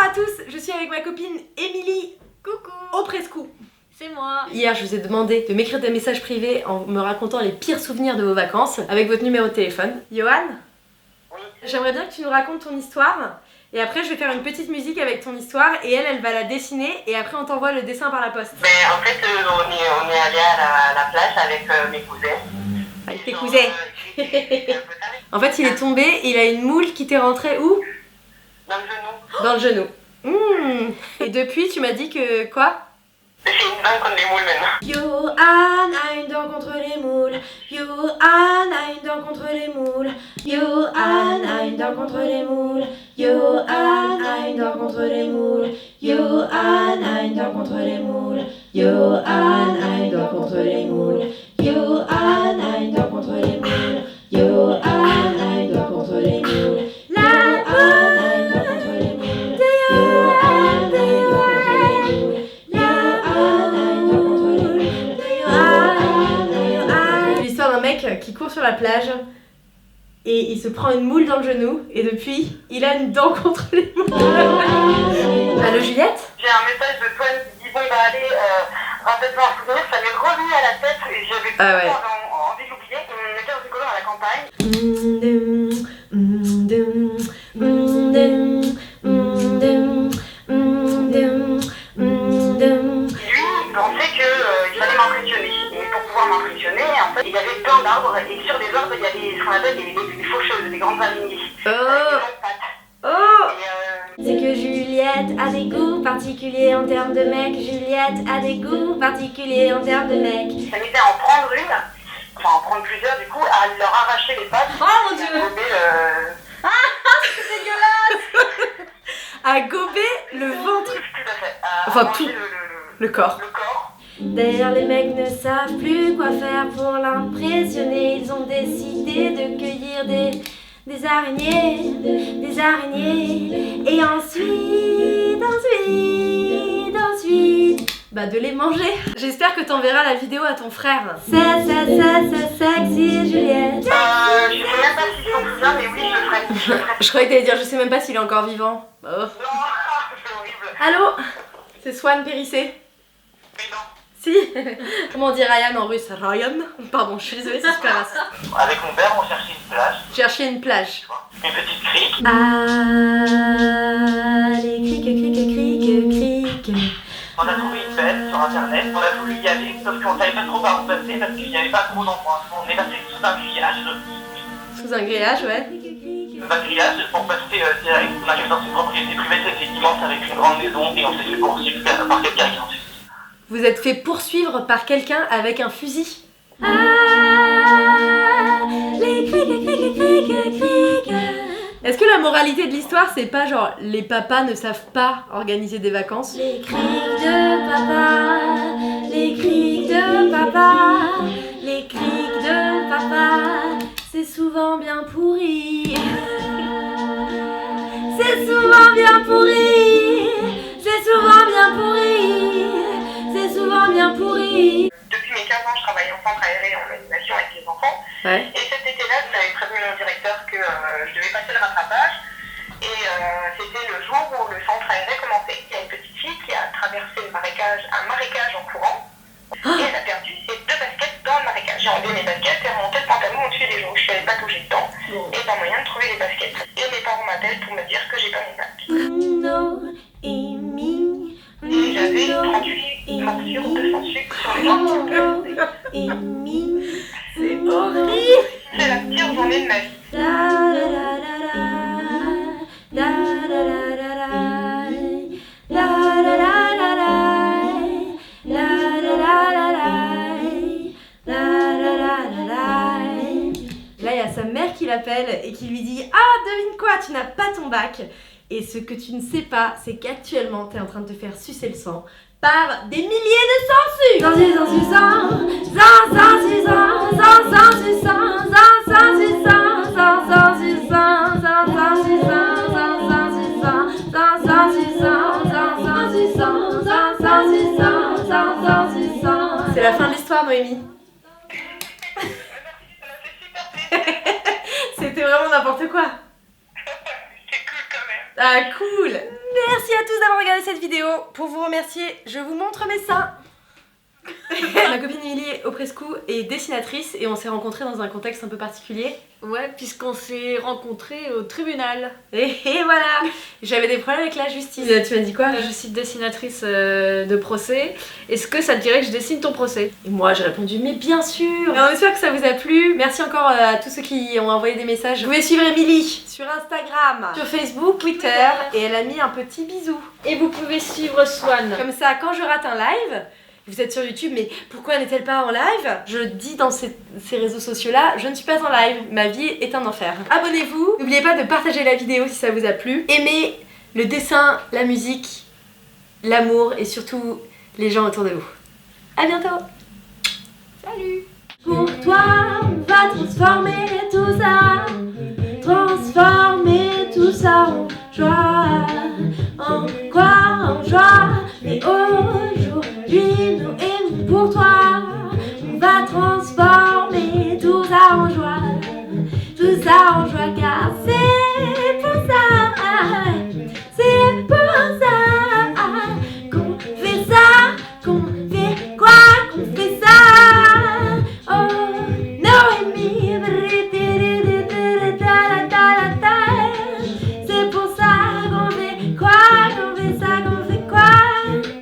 Bonsoir à tous, je suis avec ma copine Émilie. Coucou. Au Prescou. C'est moi. Hier, je vous ai demandé de m'écrire des messages privés en me racontant les pires souvenirs de vos vacances avec votre numéro de téléphone. Johan, Oui. j'aimerais bien que tu nous racontes ton histoire. Et après, je vais faire une petite musique avec ton histoire et elle va la dessiner et après on t'envoie le dessin par la poste. Ben, en fait, on est allé à la plage avec mes cousins. Avec tes Ils ont, cousins. j'étais un peu taré. En fait, il est tombé, il a une moule qui t'est rentrée où? Dans le genou. Dans le genou. Et depuis, tu m'as dit que quoi? J'ai une dent contre les moules maintenant. Johan a une dent contre les moules. Johan a une dent contre les moules. Johan a une dent contre les moules. Johan a une dent contre les moules. Johan a une dent contre les moules. Johan a une dent contre les moules. Johan a une dent contre les moules. Johan a une dent contre les moules. La boule a une dent contre les moules. Johan a une dent contre les moules. C'est l'histoire d'un mec qui court sur la plage et il se prend une moule dans le genou et depuis il a une dent contre les moules. Allô Juliette? J'ai un message de Toine qui dit bon bah allez, rappelle-toi un souvenir, ça m'est revenu à la tête et j'avais envie de l'oublier. On était dans une colonie à la campagne. Lui, il pensait qu'il fallait m'impressionner. Et pour pouvoir m'impressionner, en fait, il y avait plein d'arbres et sur les arbres, il y avait ce qu'on appelle des faucheuses, des grandes araignées. Oh! Et C'est que Juliette a des goûts particuliers en termes de mec. Juliette a des goûts particuliers en termes de mec. ça m'était à en prendre une, enfin en prendre plusieurs du coup, à leur arracher les pattes. Oh mon Dieu! À gober, C'est dégueulasse! À gober le ventre. tout à fait. À Enfin, manger tout. Le corps. le corps. D'ailleurs, les mecs ne savent plus quoi faire pour l'impressionner. Ils ont décidé de cueillir des araignées, et ensuite, bah de les manger. J'espère que t'enverras la vidéo à ton frère. C'est sexy, Juliette. Je sais même pas si s'en souvient, mais oui, je le ferai. Je croyais que t'allais dire, je sais même pas s'il est encore vivant. Oh. Non, c'est horrible. Allô? C'est Swan Périssé. Mais non. Si. Comment on dit Ryan en russe? Ryan? Pardon, je suis désolée, c'est super raciste. Avec mon père, on cherchait une plage, Chercher une plage. une petite crique. Allez, cric. On a trouvé une belle sur internet, on a voulu y aller, sauf qu'on savait pas trop par où passer parce qu'il n'y avait pas trop d'endroits. On est passé sous un grillage. Sous un grillage, ouais. Pour passer direct. On arrive dans une propriété privée, c'était immense avec une grande maison et on s'est fait poursuivre par quelqu'un qui en fait. Vous êtes fait poursuivre par quelqu'un avec un fusil. Est-ce que la moralité de l'histoire, c'est pas genre les papas ne savent pas organiser des vacances? Les crics de papa, les crics de papa, les crics de papa, c'est souvent bien pourri. C'est souvent bien pourri. C'est souvent bien pourri. C'est souvent bien pourri. Depuis mes 15 ans, je travaille en centre aéré en animation avec les enfants. Ouais. Et cet été-là, j'avais prévenu mon directeur que je devais passer le rattrapage. Et c'était le jour où le centre aéré commençait. Il y a une petite fille qui a traversé un marécage en courant. Et elle a perdu ses 2 baskets dans le marécage. J'ai enlevé mes baskets et remonté le pantalon au-dessus des genoux. Je savais pas toucher dedans. Et pas moyen de trouver les baskets. Et mes parents m'appellent pour me dire que j'ai pas mes baskets. Et j'avais 38 morsures de sang sucre sur les jambes. C'est horrible. C'est la pire journée de ma vie. Là, il y a sa mère qui l'appelle et qui lui dit: ah, devine quoi, tu n'as pas ton bac. Et ce que tu ne sais pas, c'est qu'actuellement, tu es en train de te faire sucer le sang par des milliers de sangsues. C'est la fin de l'histoire, Noémie. C'était vraiment n'importe quoi. C'est cool quand même. Ah, cool. Merci à regardé cette vidéo, pour vous remercier, je vous montre mes seins. Ma copine Émilie Oprescu est dessinatrice et on s'est rencontrés dans un contexte un peu particulier. Ouais, puisqu'on s'est rencontrés au tribunal. Et voilà. J'avais des problèmes avec la justice. Tu m'as dit quoi? Je suis dessinatrice de procès. Est-ce que ça te dirait que je dessine ton procès? Et moi j'ai répondu mais bien sûr. Et on espère que ça vous a plu. Merci encore à tous ceux qui ont envoyé des messages. Vous pouvez suivre Émilie sur Instagram, sur Facebook, Twitter et elle a mis un petit bisou. Et vous pouvez suivre Swan. Comme ça, quand je rate un live, vous êtes sur YouTube, mais pourquoi n'est-elle pas en live? Je dis dans ces réseaux sociaux-là, je ne suis pas en live, ma vie est un enfer. Abonnez-vous, n'oubliez pas de partager la vidéo si ça vous a plu. Aimez le dessin, la musique, l'amour et surtout les gens autour de vous. A bientôt. Salut. Pour toi, on va transformer tout ça. Transformer tout ça en joie, en